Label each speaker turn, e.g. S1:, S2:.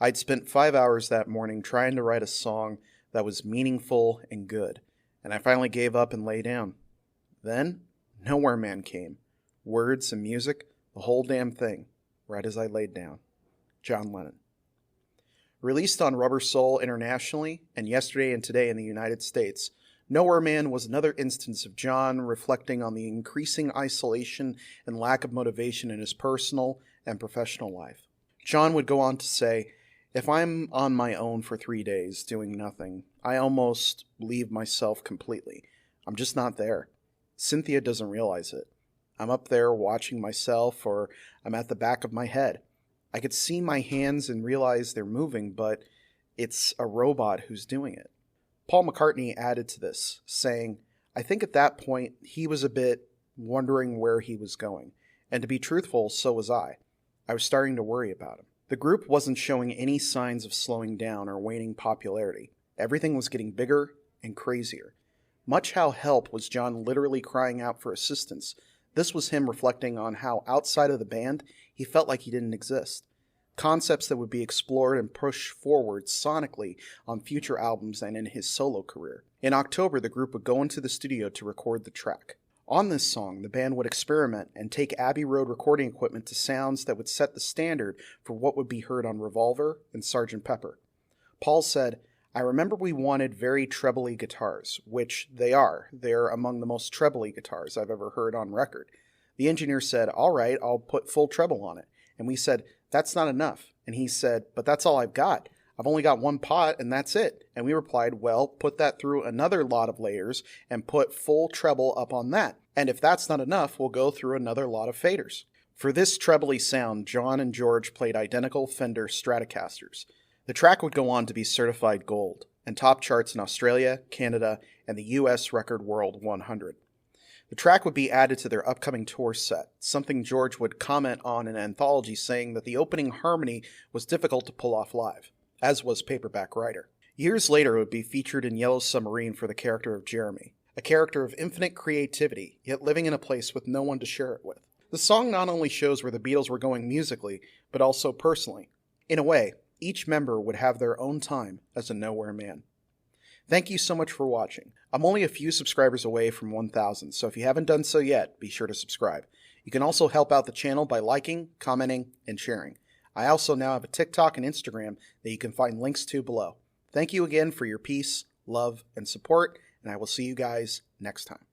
S1: I'd spent 5 hours that morning trying to write a song that was meaningful and good, and I finally gave up and lay down. Then, Nowhere Man came. Words and music, the whole damn thing, right as I laid down. John Lennon. Released on Rubber Soul internationally, and Yesterday and Today in the United States, Nowhere Man was another instance of John reflecting on the increasing isolation and lack of motivation in his personal and professional life. John would go on to say, "If I'm on my own for 3 days doing nothing, I almost leave myself completely. I'm just not there. Cynthia doesn't realize it. I'm up there watching myself, or I'm at the back of my head. I could see my hands and realize they're moving, but it's a robot who's doing it." Paul McCartney added to this, saying, "I think at that point he was a bit wondering where he was going, and to be truthful, so was I. I was starting to worry about him." The group wasn't showing any signs of slowing down or waning popularity. Everything was getting bigger and crazier. Much How Help was John literally crying out for assistance. This was him reflecting on how outside of the band, he felt like he didn't exist. Concepts that would be explored and pushed forward sonically on future albums and in his solo career. In October, the group would go into the studio to record the track. On this song, the band would experiment and take Abbey Road recording equipment to sounds that would set the standard for what would be heard on Revolver and Sgt. Pepper. Paul said, "I remember we wanted very trebly guitars," which they are. They're among the most trebly guitars I've ever heard on record. The engineer said, "All right, I'll put full treble on it." And we said, "That's not enough." And he said, "But that's all I've got. I've only got one pot and that's it." And we replied, "Well, put that through another lot of layers and put full treble up on that. And if that's not enough, we'll go through another lot of faders." For this trebly sound, John and George played identical Fender Stratocasters. The track would go on to be certified gold and top charts in Australia, Canada, and the US Record World 100. The track would be added to their upcoming tour set, something George would comment on in an anthology, saying that the opening harmony was difficult to pull off live, as was Paperback Writer. Years later, it would be featured in Yellow Submarine for the character of Jeremy, a character of infinite creativity, yet living in a place with no one to share it with. The song not only shows where the Beatles were going musically, but also personally. In a way, each member would have their own time as a Nowhere Man. Thank you so much for watching. I'm only a few subscribers away from 1,000, so if you haven't done so yet, be sure to subscribe. You can also help out the channel by liking, commenting, and sharing. I also now have a TikTok and Instagram that you can find links to below. Thank you again for your peace, love, and support, and I will see you guys next time.